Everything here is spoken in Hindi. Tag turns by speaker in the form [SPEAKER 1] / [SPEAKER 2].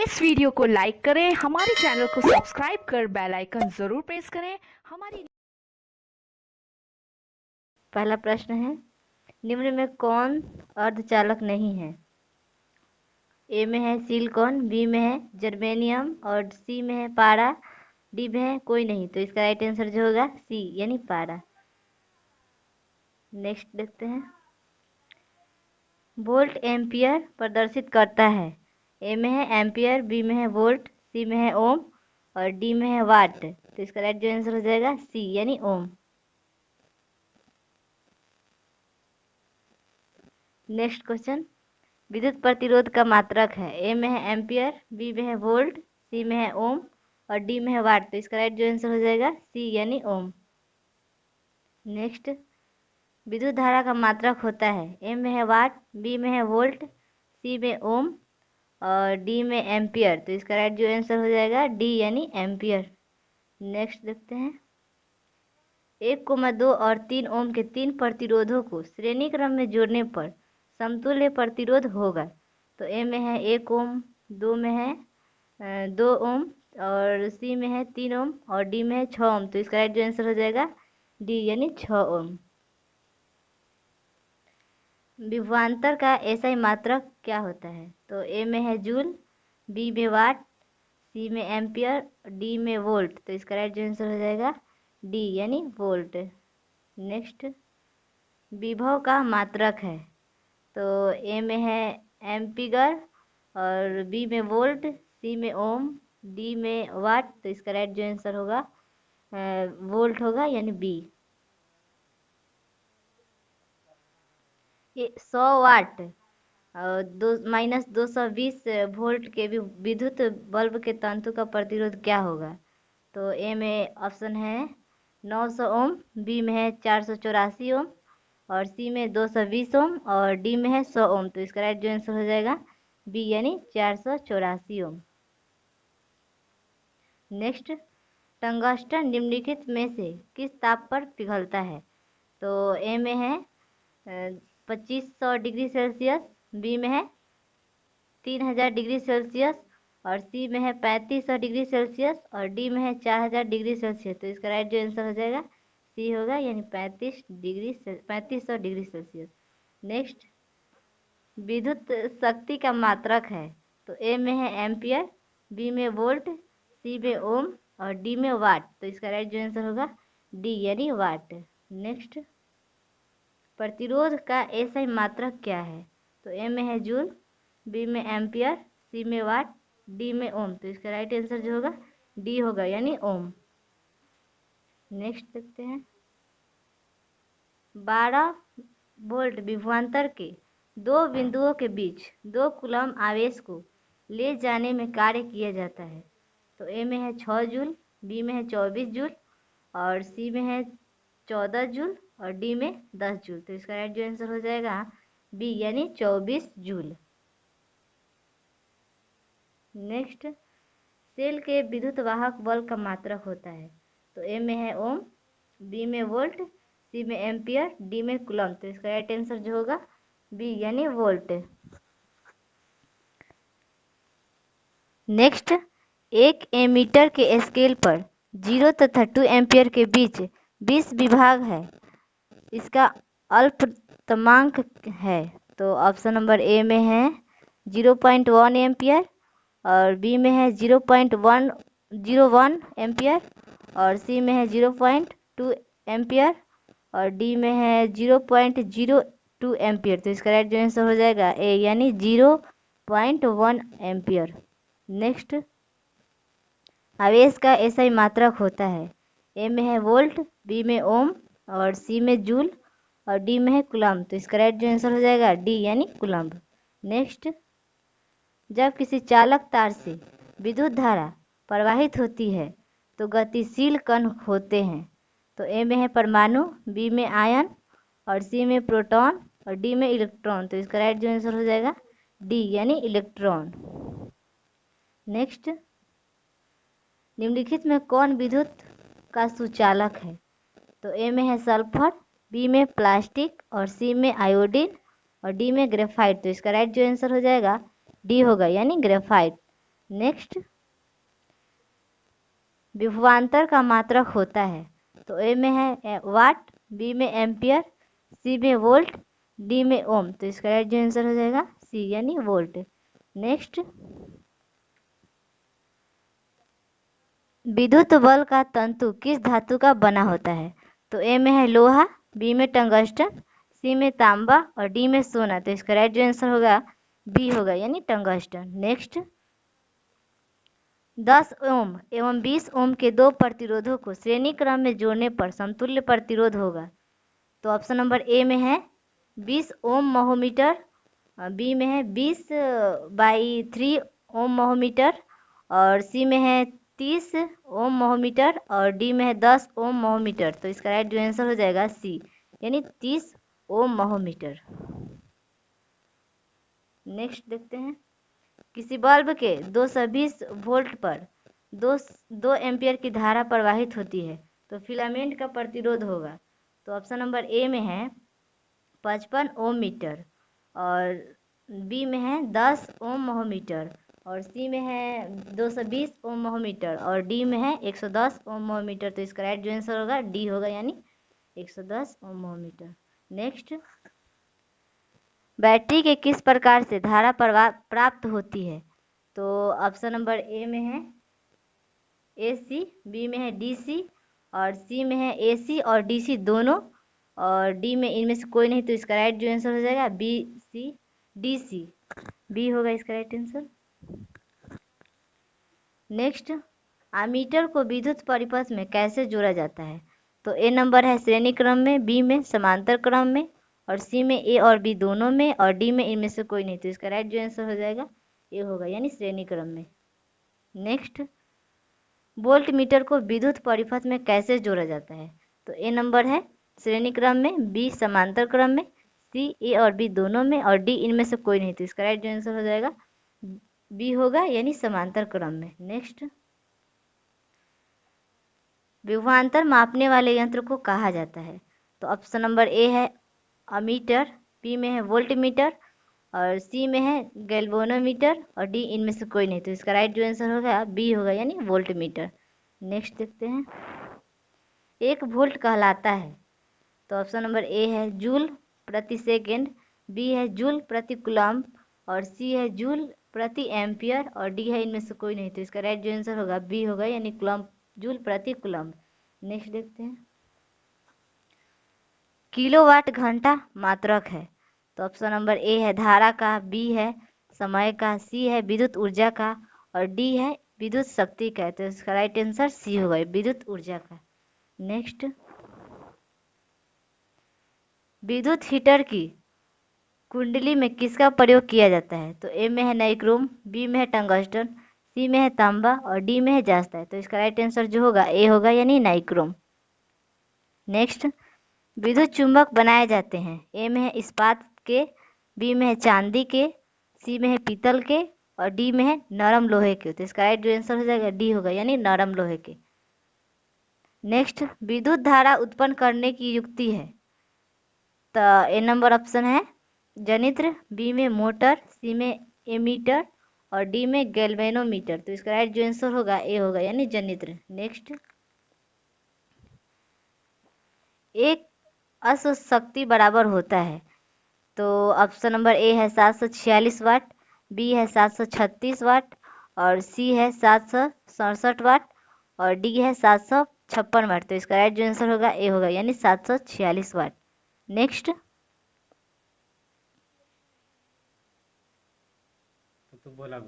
[SPEAKER 1] इस वीडियो को लाइक करें, हमारे चैनल को सब्सक्राइब कर बेल आइकन जरूर प्रेस करें। हमारी
[SPEAKER 2] पहला प्रश्न है, निम्न में कौन अर्धचालक नहीं है? ए में है सिलिकॉन, बी में है जर्मेनियम और सी में है पारा, डी में है कोई नहीं। तो इसका राइट आंसर जो होगा सी यानी पारा। नेक्स्ट देखते हैं, वोल्ट एम्पियर प्रदर्शित करता है। ए में है एम्पियर, बी में है वोल्ट, सी में है ओम और डी में है वाट। तो इसका राइट जो आंसर हो जाएगा सी यानी ओम। नेक्स्ट क्वेश्चन, विद्युत प्रतिरोध का मात्रक है। ए में है एम्पियर, बी में है वोल्ट, सी में है ओम और डी में है वाट। तो इसका राइट जो आंसर हो जाएगा सी यानी ओम। नेक्स्ट, विद्युत धारा का मात्रक होता है। ए में है वाट, बी में है वोल्ट, सी में ओम और डी में एम्पियर। तो इसका राइट जो आंसर हो जाएगा डी यानी एम्पियर। नेक्स्ट देखते हैं, 1,2 और 3 ओम के तीन प्रतिरोधों को श्रेणी क्रम में जोड़ने पर समतुल्य प्रतिरोध होगा। तो ए में है 1 ओम, 2 में है 2 ओम और सी में है 3 ओम और डी में है 6 ओम। तो इसका राइट जो आंसर हो जाएगा डी यानी 6 ओम। विभवांतर का एसआई मात्रक क्या होता है? तो ए में है जूल, बी में वाट, सी में एम्पियर, डी में वोल्ट। तो इसका राइट जो आंसर हो जाएगा डी यानी वोल्ट। नेक्स्ट, विभव का मात्रक है। तो ए में है एम्पीगर और बी में वोल्ट, सी में ओम, डी में वाट। तो इसका राइट जो आंसर होगा वोल्ट होगा यानी बी। ये 100 वाट और -220 वोल्ट के विद्युत बल्ब के तंतु का प्रतिरोध क्या होगा? तो ए में ऑप्शन है 900 ओम, बी में है 484 ओम और सी में 220 ओम और डी में है 100 ओम। तो इसका राइट जो आंसर हो जाएगा बी यानी 484 ओम। नेक्स्ट, टंगस्टन निम्नलिखित में से किस ताप पर पिघलता है? तो ए में है 2500 डिग्री सेल्सियस, बी में है 3000 डिग्री सेल्सियस और सी में है 3500 डिग्री सेल्सियस और डी में है 4000 डिग्री सेल्सियस। तो इसका राइट जो आंसर हो जाएगा सी होगा यानी 3500 डिग्री सेल्सियस। नेक्स्ट, विद्युत शक्ति का मात्रक है। तो ए में है एम्पियर, बी में वोल्ट, सी में ओम और डी में वाट। तो इसका राइट जो आंसर होगा डी यानी वाट। नेक्स्ट, प्रतिरोध का एसआई मात्रक क्या है? तो ए में है जूल, बी में एम्पियर, सी में वाट, डी में ओम। तो इसका राइट आंसर जो होगा डी होगा यानी ओम। नेक्स्ट देखते हैं, 12 वोल्ट विभवांतर के दो बिंदुओं के बीच 2 कूलम आवेश को ले जाने में कार्य किया जाता है। तो ए में है 6 जूल, बी में है 24 जूल और सी में है 14 जूल और डी में 10 जूल। तो इसका राइट जो आंसर हो जाएगा बी यानी 24 जूल। नेक्स्ट, सेल के विद्युत वाहक बल का मात्रक होता है। तो ए में है ओम, बी में वोल्ट, सी में एम्पियर, डी में कूलम। तो इसका राइट आंसर जो होगा बी यानी वोल्ट। नेक्स्ट, एक एमीटर के स्केल पर 0 तथा 2 एम्पियर के बीच 20 विभाग है, इसका अल्पतमांक है। तो ऑप्शन नंबर ए में है 0.1 एम्पियर और बी में है 0.101 एम्पियर और सी में है 0.2 एम्पियर और डी में है 0.02 एम्पियर। तो इसका राइट जो आंसर हो जाएगा ए यानी 0.1 एम्पियर। नेक्स्ट, आवेश का एसआई मात्रक होता है। ए में है वोल्ट, बी में ओम और सी में जूल और डी में है कूलम। तो इसका राइट जो आंसर हो जाएगा डी यानी कूलम। नेक्स्ट, जब किसी चालक तार से विद्युत धारा प्रवाहित होती है तो गतिशील कण होते हैं। तो ए में है परमाणु, बी में आयन और सी में प्रोटॉन और डी में इलेक्ट्रॉन। तो इसका राइट जो आंसर हो जाएगा डी यानी इलेक्ट्रॉन। नेक्स्ट, निम्नलिखित में कौन विद्युत का सुचालक है? तो ए में है सल्फर, बी में प्लास्टिक और सी में आयोडीन और डी में ग्रेफाइट। तो इसका राइट जो आंसर हो जाएगा डी होगा यानी ग्रेफाइट। नेक्स्ट, विभवांतर का मात्रक होता है, तो ए में है वाट, बी में एम्पियर, सी में वोल्ट, डी में ओम, तो इसका राइट जो आंसर हो जाएगा सी यानी वोल्ट। नेक्स्ट, विद्युत बल का तंतु किस धातु का बना होता है, तो ए में है लोहा, बी में टंगस्टन, सी में तांबा और डी में सोना, तो इसका राइट जो आंसर होगा बी होगा यानी टंगस्टन। नेक्स्ट, 10 ओम एवं 20 ओम के दो प्रतिरोधों को श्रेणी क्रम में जोड़ने पर समतुल्य प्रतिरोध होगा, तो ऑप्शन नंबर ए में है 20 ओम महोमीटर, बी में है 20/3 ओम महोमीटर और सी में है 30 ओम महोमीटर और डी में है 10 ओम महोमीटर, तो इसका राइट जो आंसर हो जाएगा सी यानी 30 ओम महोमीटर। नेक्स्ट देखते हैं, किसी बल्ब के 220 वोल्ट पर 2 एम्पियर की धारा प्रवाहित होती है, तो फिलामेंट का प्रतिरोध होगा, तो ऑप्शन नंबर ए में है 55 ओम मीटर और बी में है 10 ओम महोमीटर और सी में है 220 ओम महोमीटर और डी में है 110 ओम महोमीटर, तो इसका राइट जो आंसर होगा डी होगा यानी 110 ओम महोमीटर। नेक्स्ट, बैटरी के किस प्रकार से धारा प्राप्त होती है, तो ऑप्शन नंबर ए में है AC, बी में है DC और सी में है AC और DC दोनों और डी में इनमें से कोई नहीं, तो इसका राइट जो आंसर हो जाएगा BC DC, बी होगा इसका राइट आंसर। नेक्स्ट, आमीटर को विद्युत परिपथ में कैसे जोड़ा जाता है, तो ए नंबर है श्रेणी क्रम में, बी में समांतर क्रम में और सी में ए और बी दोनों में और डी में इनमें से कोई नहीं, तो इसका राइट जो आंसर हो जाएगा ए होगा यानी श्रेणी क्रम में। नेक्स्ट, वोल्ट मीटर को विद्युत परिपथ में कैसे जोड़ा जाता है, तो ए नंबर है श्रेणी क्रम में, बी समांतर क्रम में, सी ए और बी दोनों में और डी इनमें से कोई नहीं, तो इसका राइट जो आंसर हो जाएगा बी होगा यानी समांतर क्रम में। नेक्स्ट, विभवांतर मापने वाले यंत्र को कहा जाता है, तो ऑप्शन नंबर ए है अमीटर, बी में है वोल्ट मीटर और सी में है गैल्वेनोमीटर और डी इनमें से कोई नहीं, तो इसका राइट जो आंसर होगा बी होगा यानी वोल्ट मीटर। नेक्स्ट देखते हैं, 1 वोल्ट कहलाता है, तो ऑप्शन नंबर ए है जूल प्रति सेकेंड, बी है जूल प्रति कूलम्ब और सी है जूल प्रति एम्पियर और डी है इनमें से कोई नहीं, तो इसका राइट जो आंसर होगा बी होगा यानी कूलम्ब, जूल प्रति कूलम्ब। नेक्स्ट देखते हैं, किलोवाट घंटा मात्रक है, तो ऑप्शन नंबर ए है धारा का, बी है समय का, सी है विद्युत ऊर्जा का और डी है विद्युत शक्ति का, तो इसका राइट आंसर सी होगा विद्युत ऊर्जा का। नेक्स्ट, विद्युत हीटर की कुंडली में किसका प्रयोग किया जाता है, तो ए में है नाइक्रोम, बी में है टंगस्टन, सी में है तांबा और डी में है जास्ता, तो इसका राइट आंसर जो होगा ए होगा यानी नाइक्रोम। नेक्स्ट, विद्युत चुंबक बनाए जाते हैं, ए में है इस्पात के, बी में है चांदी के, सी में है पीतल के और डी में है नरम लोहे के, तो इसका राइट जो आंसर हो जाएगा डी होगा यानी नरम लोहे के। नेक्स्ट, विद्युत धारा उत्पन्न करने की युक्ति है, तो ए नंबर ऑप्शन है जनित्र, बी में मोटर, सी में एमीटर और डी में गैल्वेनोमीटर, तो इसका राइट जो आंसर होगा ए होगा यानी जनित्र। नेक्स्ट, एक अश्व शक्ति बराबर होता है, तो ऑप्शन नंबर ए है 746 वाट, बी है 736 वाट और सी है 767 वाट और डी है 756 वाट, तो इसका राइट जो आंसर होगा ए होगा यानी 746 वाट। नेक्स्ट,
[SPEAKER 3] तो बोला